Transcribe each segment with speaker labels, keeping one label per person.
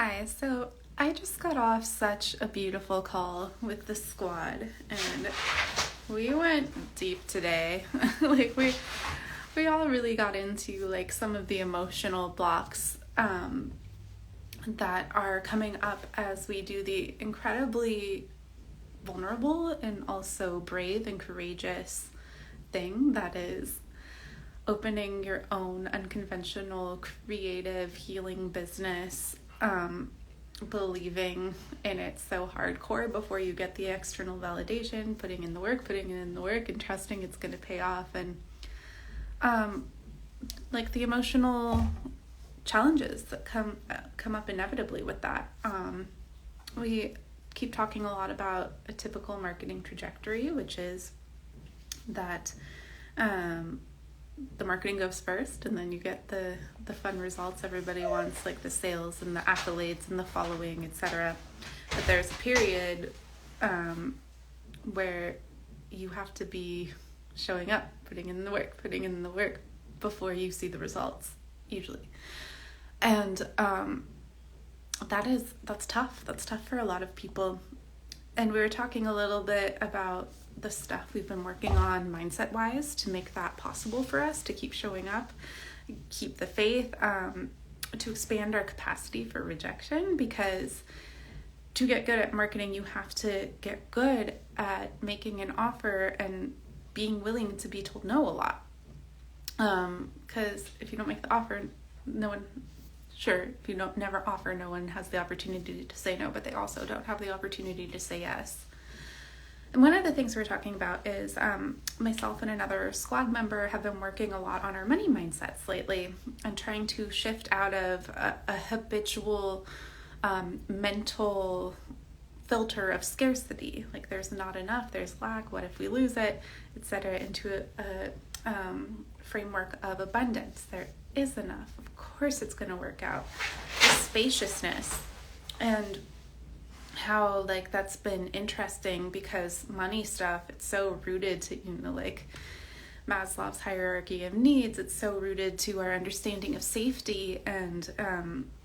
Speaker 1: Hi, so I just got off such a beautiful call with the squad and we went deep today. like we all really got into like some of the emotional blocks that are coming up as we do the incredibly vulnerable and also brave and courageous thing that is opening your own unconventional, creative, healing business, believing in it so hardcore before you get the external validation, putting in the work, and trusting it's going to pay off, and like the emotional challenges that come up inevitably with that. We keep talking a lot about a typical marketing trajectory, which is that the marketing goes first, and then you get the fun results everybody wants, like the sales and the accolades and the following, etc. But there's a period where you have to be showing up, putting in the work before you see the results, usually. And that's tough. That's tough for a lot of people. And we were talking a little bit about the stuff we've been working on mindset-wise to make that possible for us, to keep showing up, keep the faith, to expand our capacity for rejection, because to get good at marketing, you have to get good at making an offer and being willing to be told no a lot. Because if you don't make the offer, if you don't never offer, no one has the opportunity to say no, but they also don't have the opportunity to say yes. And one of the things we're talking about is myself and another squad member have been working a lot on our money mindsets lately and trying to shift out of a habitual mental filter of scarcity, like there's not enough, there's lack, what if we lose it, etc., into a framework of abundance. There is enough. Of course it's going to work out. The spaciousness, and how like that's been interesting, because money stuff, it's so rooted to, like Maslow's hierarchy of needs. It's so rooted to our understanding of safety and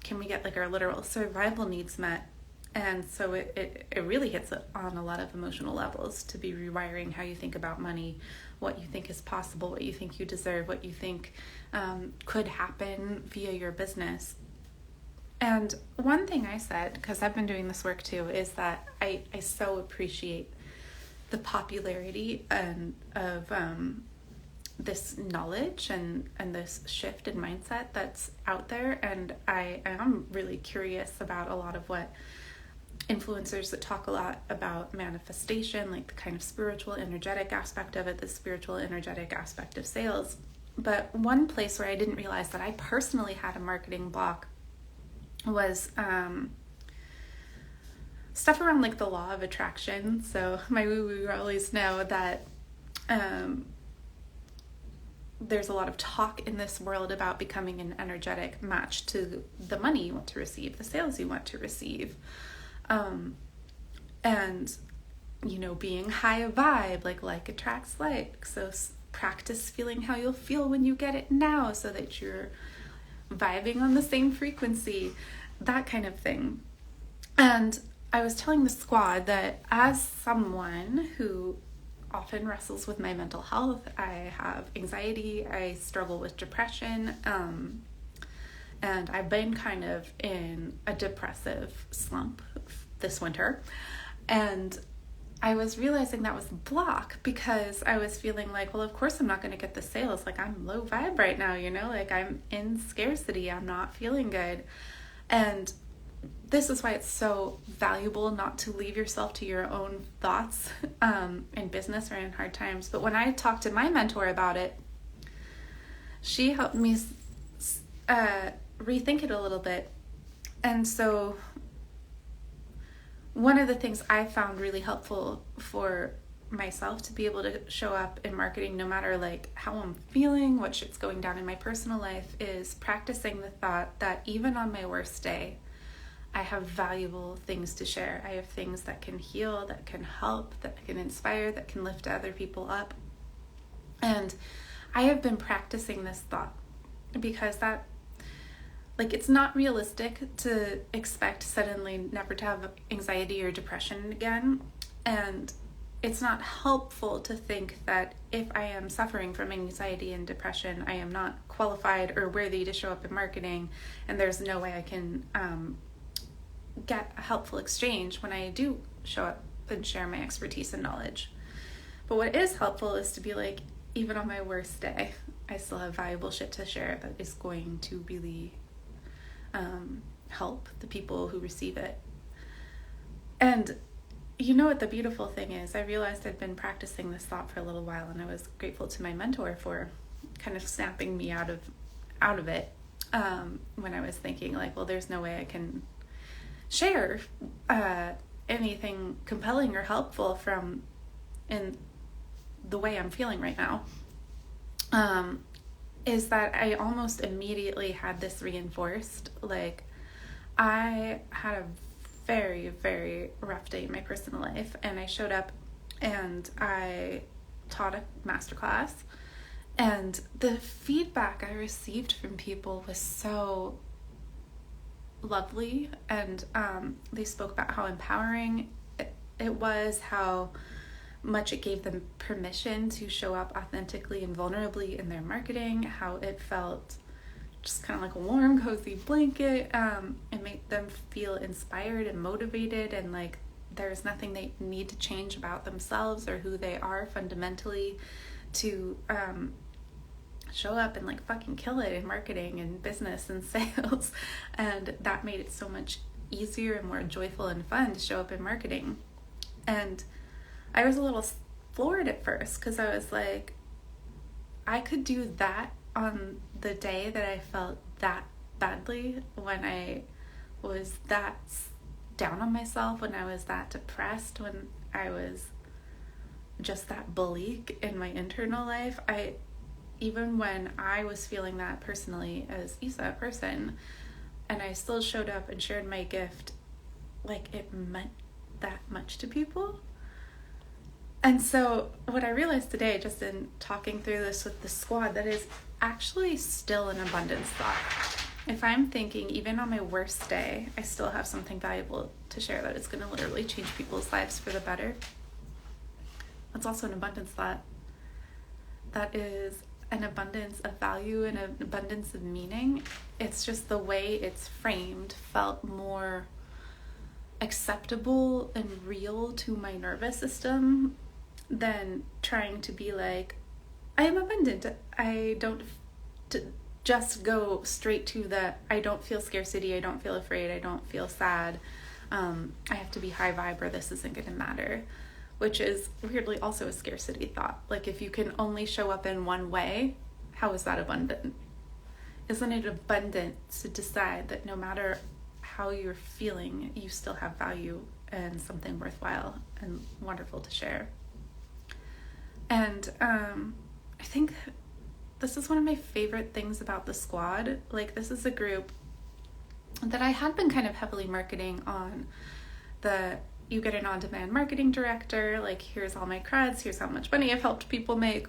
Speaker 1: can we get like our literal survival needs met. And so it really hits on a lot of emotional levels to be rewiring how you think about money, what you think is possible, what you think you deserve, what you think could happen via your business. And one thing I said, because I've been doing this work too, is that I so appreciate the popularity of this knowledge and this shift in mindset that's out there. And I am really curious about a lot of what influencers that talk a lot about manifestation, like the kind of spiritual, energetic aspect of it, the spiritual, energetic aspect of sales. But one place where I didn't realize that I personally had a marketing block was stuff around like the law of attraction. So my woo-woo always know that there's a lot of talk in this world about becoming an energetic match to the money you want to receive, the sales you want to receive, and being high vibe, like attracts like. So practice feeling how you'll feel when you get it now, so that you're vibing on the same frequency, that kind of thing. And I was telling the squad that as someone who often wrestles with my mental health, I have anxiety, I struggle with depression, and I've been kind of in a depressive slump this winter. And I was realizing that was a block, because I was feeling like, well, of course I'm not going to get the sales. Like, I'm low vibe right now, like I'm in scarcity. I'm not feeling good. And this is why it's so valuable not to leave yourself to your own thoughts in business or in hard times. But when I talked to my mentor about it, she helped me rethink it a little bit. And so one of the things I found really helpful for myself to be able to show up in marketing, no matter like how I'm feeling, what shit's going down in my personal life, is practicing the thought that even on my worst day, I have valuable things to share. I have things that can heal, that can help, that can inspire, that can lift other people up. And I have been practicing this thought because that like, it's not realistic to expect suddenly never to have anxiety or depression again. And it's not helpful to think that if I am suffering from anxiety and depression, I am not qualified or worthy to show up in marketing, and there's no way I can get a helpful exchange when I do show up and share my expertise and knowledge. But what is helpful is to be like, even on my worst day, I still have valuable shit to share that is going to really help the people who receive it. And you know what the beautiful thing is? I realized I'd been practicing this thought for a little while, and I was grateful to my mentor for kind of snapping me out of it when I was thinking like, well, there's no way I can share anything compelling or helpful from in the way I'm feeling right now. Is that I almost immediately had this reinforced. Like, I had a very, very rough day in my personal life, and I showed up and I taught a masterclass, and the feedback I received from people was so lovely, and they spoke about how empowering it was, how much it gave them permission to show up authentically and vulnerably in their marketing, how it felt just kind of like a warm, cozy blanket. It made them feel inspired and motivated, and like there's nothing they need to change about themselves or who they are fundamentally to show up and like fucking kill it in marketing and business and sales. And that made it so much easier and more joyful and fun to show up in marketing. And I was a little floored at first because I was like, I could do that on the day that I felt that badly, when I was that down on myself, when I was that depressed, when I was just that bleak in my internal life. Even when I was feeling that personally as Isa, a person, and I still showed up and shared my gift, like it meant that much to people. And so what I realized today, just in talking through this with the squad, that is actually still an abundance thought. If I'm thinking, even on my worst day, I still have something valuable to share that is going to literally change people's lives for the better, that's also an abundance thought. That is an abundance of value and an abundance of meaning. It's just the way it's framed felt more acceptable and real to my nervous system than trying to be like, I am abundant. I don't just go straight to the, I don't feel scarcity, I don't feel afraid, I don't feel sad. I have to be high vibe or this isn't going to matter, which is weirdly also a scarcity thought. Like, if you can only show up in one way, how is that abundant? Isn't it abundant to decide that no matter how you're feeling, you still have value and something worthwhile and wonderful to share? And I think this is one of my favorite things about the squad. Like, this is a group that I had been kind of heavily marketing on the, you get an on-demand marketing director, like, here's all my creds, here's how much money I've helped people make.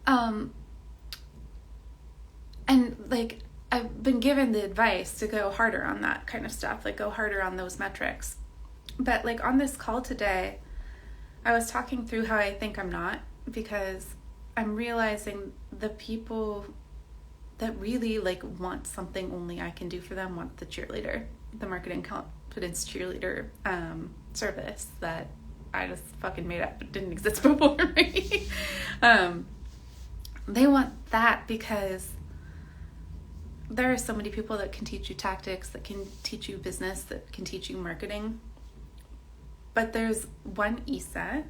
Speaker 1: And like, I've been given the advice to go harder on that kind of stuff, like go harder on those metrics. But like on this call today, I was talking through how I think I'm not, because I'm realizing the people that really like want something only I can do for them want the cheerleader, the Marketing Confidence Cheerleader service that I just fucking made up. It didn't exist before me. They want that because there are so many people that can teach you tactics, that can teach you business, that can teach you marketing. But there's one Isa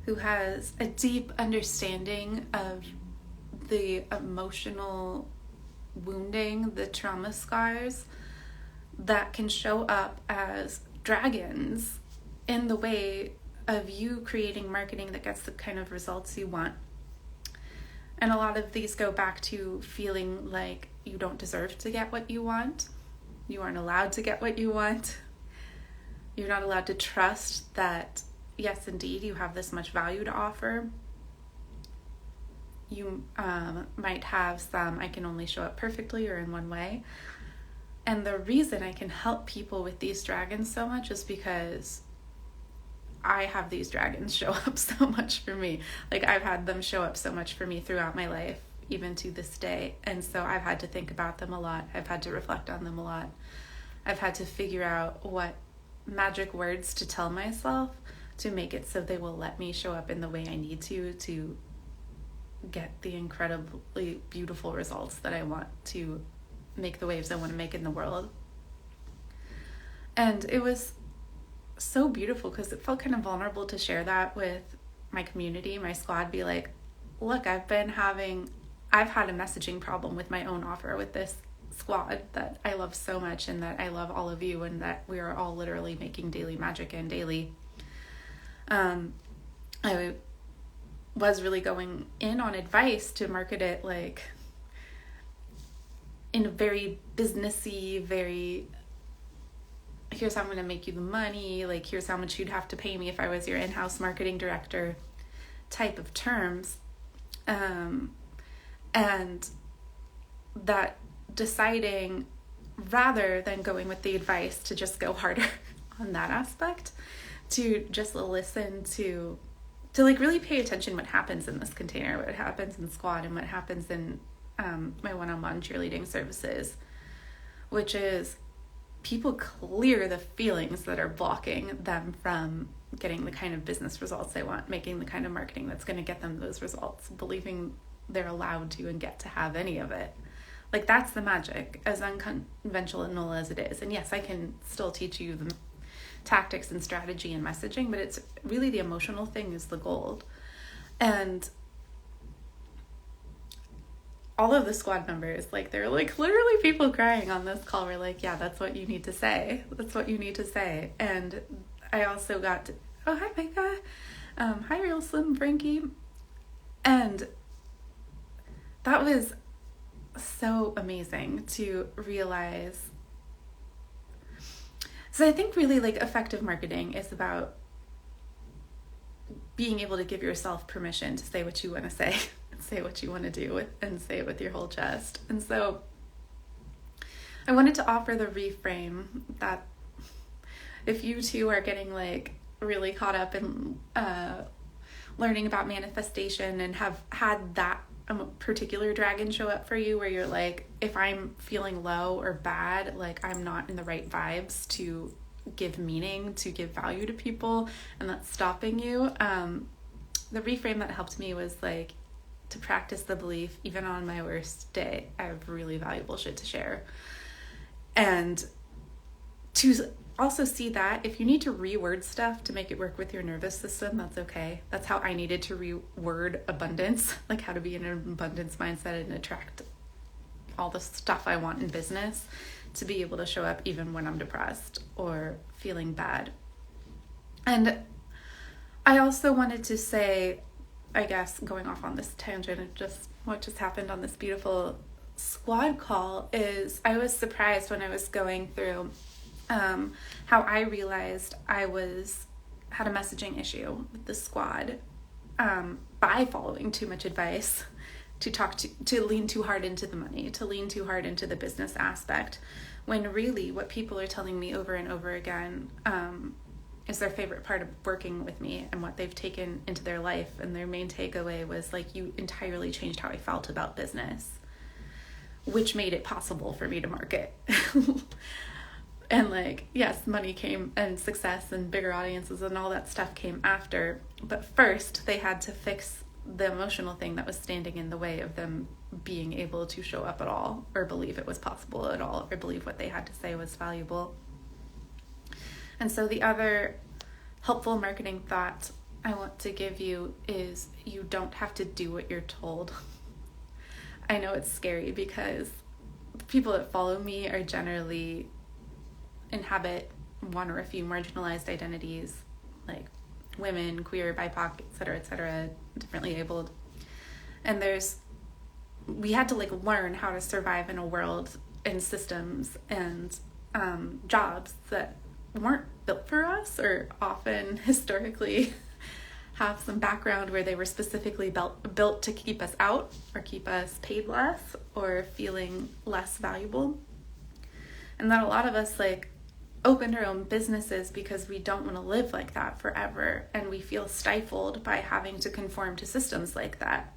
Speaker 1: who has a deep understanding of the emotional wounding, the trauma scars that can show up as dragons in the way of you creating marketing that gets the kind of results you want. And a lot of these go back to feeling like you don't deserve to get what you want. You aren't allowed to get what you want. You're not allowed to trust that, yes, indeed, you have this much value to offer. you might have some, I can only show up perfectly or in one way. And the reason I can help people with these dragons so much is because I have these dragons show up so much for me. Like, I've had them show up so much for me throughout my life, even to this day. And so I've had to think about them a lot. I've had to reflect on them a lot. I've had to figure out what magic words to tell myself to make it so they will let me show up in the way I need to get the incredibly beautiful results that I want, to make the waves I want to make in the world. And it was so beautiful because it felt kind of vulnerable to share that with my community, my squad, be like, look, I've had a messaging problem with my own offer with this squad that I love so much, and that I love all of you, and that we are all literally making daily magic and daily. I was really going in on advice to market it like in a very businessy, very, here's how I'm going to make you the money, like here's how much you'd have to pay me if I was your in-house marketing director type of terms. And that deciding, rather than going with the advice to just go harder on that aspect, to just listen to like really pay attention what happens in this container, what happens in squad, and what happens in my one-on-one cheerleading services, which is people clear the feelings that are blocking them from getting the kind of business results they want, making the kind of marketing that's going to get them those results, believing they're allowed to and get to have any of it. Like, that's the magic, as unconventional as it is. And yes, I can still teach you the tactics and strategy and messaging, but it's really the emotional thing is the gold. And all of the squad members, like, they're like literally people crying on this call were like, yeah, that's what you need to say. That's what you need to say. And I also got oh, hi Micah. Hi Real Slim Frankie. And that was so amazing to realize. So I think really, like, effective marketing is about being able to give yourself permission to say what you want to say, and say what you want to do with, and say it with your whole chest. And so I wanted to offer the reframe that if you too are getting like really caught up in learning about manifestation and have had that particular dragon show up for you, where you're like, if I'm feeling low or bad, like I'm not in the right vibes to give meaning, to give value to people, and that's stopping you. The reframe that helped me was like to practice the belief, even on my worst day, I have really valuable shit to share. And to also see that if you need to reword stuff to make it work with your nervous system, that's okay. That's how I needed to reword abundance, like how to be in an abundance mindset and attract all the stuff I want in business, to be able to show up even when I'm depressed or feeling bad. And I also wanted to say, I guess, going off on this tangent of just what just happened on this beautiful squad call, is I was surprised when I was going through how I realized I had a messaging issue with the squad by following too much advice, to lean too hard into the money, to lean too hard into the business aspect, when really what people are telling me over and over again is their favorite part of working with me and what they've taken into their life. And their main takeaway was like, you entirely changed how I felt about business, which made it possible for me to market. And like, yes, money came, and success and bigger audiences and all that stuff came after. But first, they had to fix the emotional thing that was standing in the way of them being able to show up at all, or believe it was possible at all, or believe what they had to say was valuable. And so the other helpful marketing thought I want to give you is, you don't have to do what you're told. I know it's scary because people that follow me are generally inhabit one or a few marginalized identities, like women, queer, BIPOC, etc., differently abled. And we had to like learn how to survive in a world and systems and jobs that weren't built for us, or often historically have some background where they were specifically built to keep us out or keep us paid less or feeling less valuable. And that a lot of us like opened our own businesses because we don't want to live like that forever, and we feel stifled by having to conform to systems like that.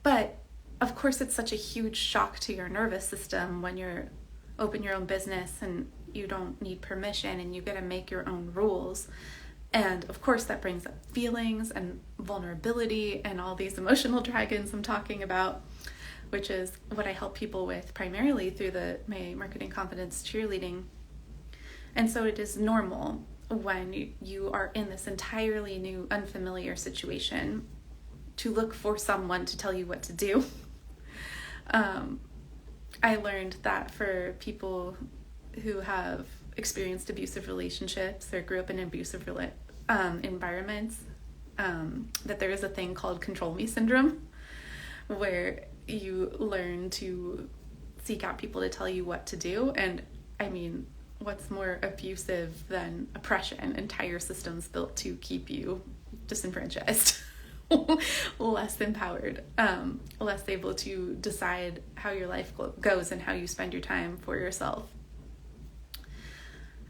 Speaker 1: But of course, it's such a huge shock to your nervous system when you're open your own business and you don't need permission and you get to make your own rules. And of course, that brings up feelings and vulnerability and all these emotional dragons I'm talking about, which is what I help people with primarily through my Marketing Confidence Cheerleading. And so it is normal when you are in this entirely new, unfamiliar situation to look for someone to tell you what to do. I learned that for people who have experienced abusive relationships or grew up in abusive environments, that there is a thing called control me syndrome, where you learn to seek out people to tell you what to do. And I mean, what's more abusive than oppression? Entire systems built to keep you disenfranchised, less empowered, less able to decide how your life goes and how you spend your time for yourself.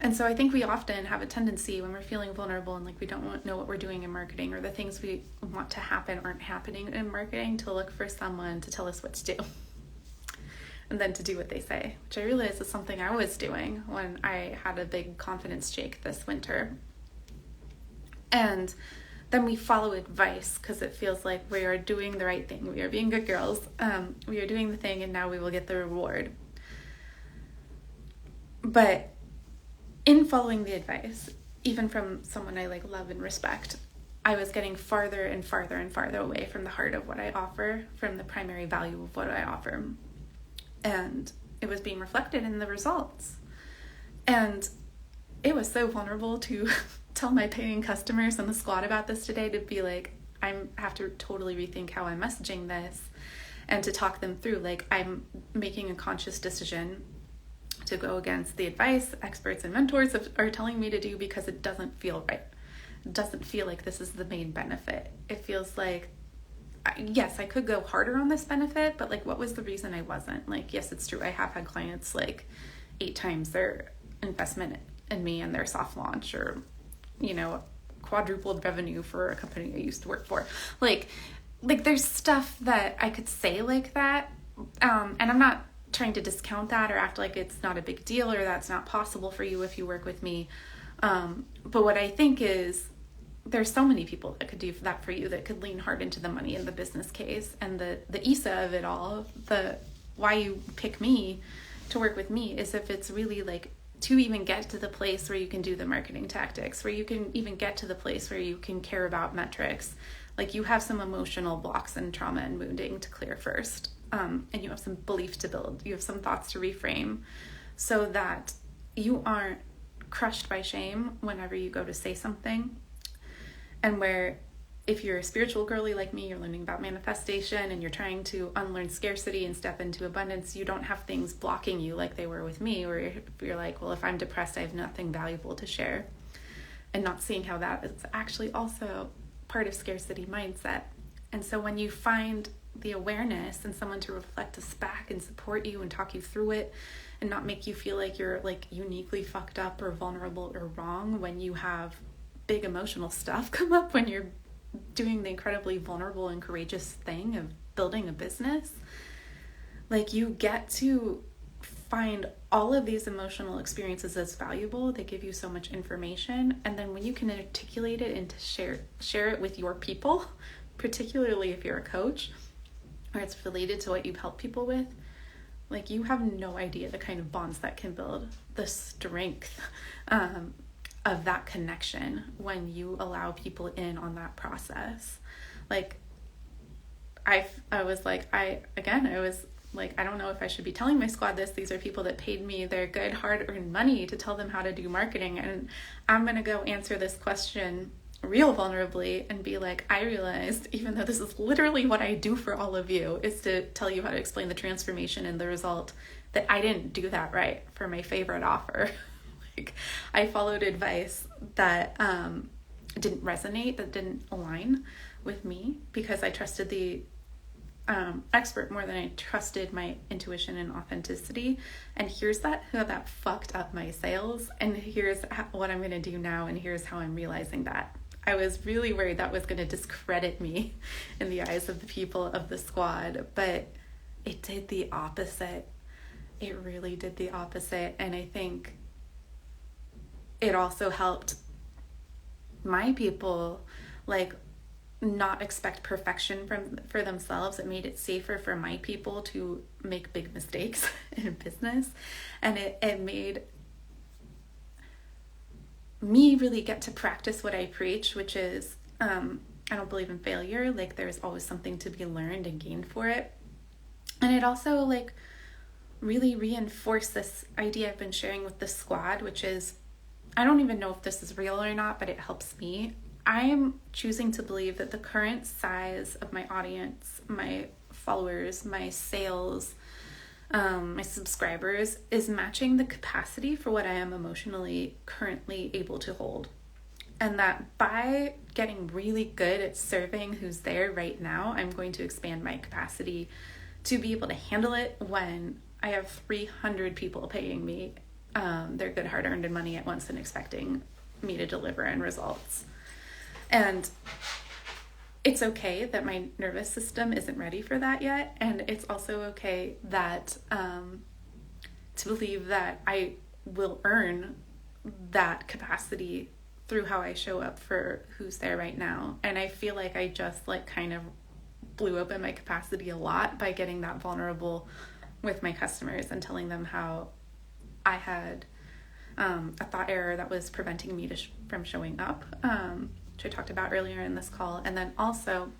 Speaker 1: And so I think we often have a tendency when we're feeling vulnerable and like we don't know what we're doing in marketing, or the things we want to happen aren't happening in marketing, to look for someone to tell us what to do and then to do what they say, which I realized is something I was doing when I had a big confidence shake this winter. And then we follow advice because it feels like we are doing the right thing. We are being good girls. We are doing the thing, and now we will get the reward. But in following the advice, even from someone I like love and respect, I was getting farther and farther and farther away from the heart of what I offer, from the primary value of what I offer. And it was being reflected in the results. And it was so vulnerable to tell my paying customers in the squad about this today, to be like, I have to totally rethink how I'm messaging this, and to talk them through, like, I'm making a conscious decision to go against the advice experts and mentors are telling me to do, because it doesn't feel right. It doesn't feel like this is the main benefit. It feels like, yes, I could go harder on this benefit, but like, what was the reason I wasn't? Like, yes, it's true. I have had clients like 8 times their investment in me and their soft launch, or, you know, quadrupled revenue for a company I used to work for. Like there's stuff that I could say like that. And I'm not trying to discount that or act like it's not a big deal or that's not possible for you if you work with me. But what I think is, there's so many people that could do that for you, that could lean hard into the money and the business case and the ISA of it all. The why you pick me to work with me is if it's really like to even get to the place where you can do the marketing tactics, where you can even get to the place where you can care about metrics. Like, you have some emotional blocks and trauma and wounding to clear first. And you have some beliefs to build. You have some thoughts to reframe, so that you aren't crushed by shame whenever you go to say something. And where, if you're a spiritual girly like me, you're learning about manifestation and you're trying to unlearn scarcity and step into abundance, you don't have things blocking you like they were with me, where if you're like, well, if I'm depressed, I have nothing valuable to share. And not seeing how that is actually also part of scarcity mindset. And so when you find the awareness and someone to reflect us back and support you and talk you through it, and not make you feel like you're like uniquely fucked up or vulnerable or wrong when you have big emotional stuff come up when you're doing the incredibly vulnerable and courageous thing of building a business, like, you get to find all of these emotional experiences as valuable. They give you so much information, and then when you can articulate it and to share it with your people, particularly if you're a coach or it's related to what you've helped people with, like, you have no idea the kind of bonds that can build, the strength of that connection when you allow people in on that process. Like, I was like, I don't know if I should be telling my squad this. These are people that paid me their good hard-earned money to tell them how to do marketing, and I'm going to go answer this question real vulnerably and be like, I realized, even though this is literally what I do for all of you, is to tell you how to explain the transformation and the result, that I didn't do that right for my favorite offer. Like, I followed advice that didn't resonate, that didn't align with me, because I trusted the expert more than I trusted my intuition and authenticity. And here's how that fucked up my sales. And here's what I'm going to do now. And here's how I'm realizing that. I was really worried that was going to discredit me in the eyes of the people of the squad, but it did the opposite. It really did the opposite. And I think it also helped my people, like, not expect perfection for themselves. It made it safer for my people to make big mistakes in business, and it made me really get to practice what I preach, which is I don't believe in failure. Like, there's always something to be learned and gained for it. And it also, like, really reinforced this idea I've been sharing with the squad, which is, I don't even know if this is real or not, but it helps me. I am choosing to believe that the current size of my audience, my followers, my sales, my subscribers is matching the capacity for what I am emotionally currently able to hold. And that by getting really good at serving who's there right now, I'm going to expand my capacity to be able to handle it when I have 300 people paying me their good hard-earned money at once and expecting me to deliver end results. And it's okay that my nervous system isn't ready for that yet. And it's also okay that to believe that I will earn that capacity through how I show up for who's there right now. And I feel like I just, like, kind of blew open my capacity a lot by getting that vulnerable with my customers and telling them how I had a thought error that was preventing me from showing up, which I talked about earlier in this call. And then also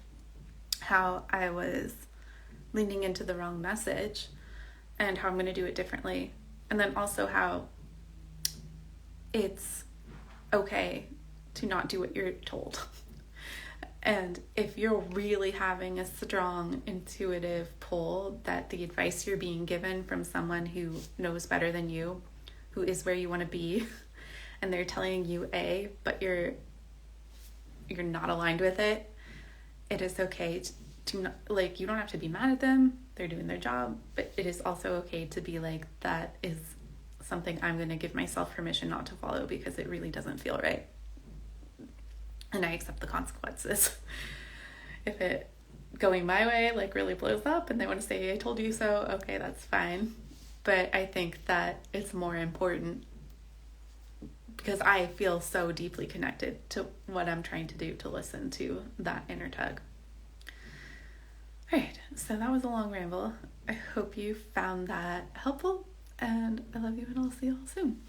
Speaker 1: how I was leaning into the wrong message and how I'm going to do it differently. And then also how it's okay to not do what you're told. And if you're really having a strong intuitive pull that the advice you're being given from someone who knows better than you, who is where you want to be, and they're telling you A, but you're not aligned with it, it is okay to not, like, you don't have to be mad at them. They're doing their job, but it is also okay to be like, that is something I'm going to give myself permission not to follow because it really doesn't feel right. And I accept the consequences. If it going my way, like, really blows up and they want to say, I told you so, okay, that's fine. But I think that it's more important because I feel so deeply connected to what I'm trying to do to listen to that inner tug. All right, so that was a long ramble. I hope you found that helpful, and I love you, and I'll see you all soon.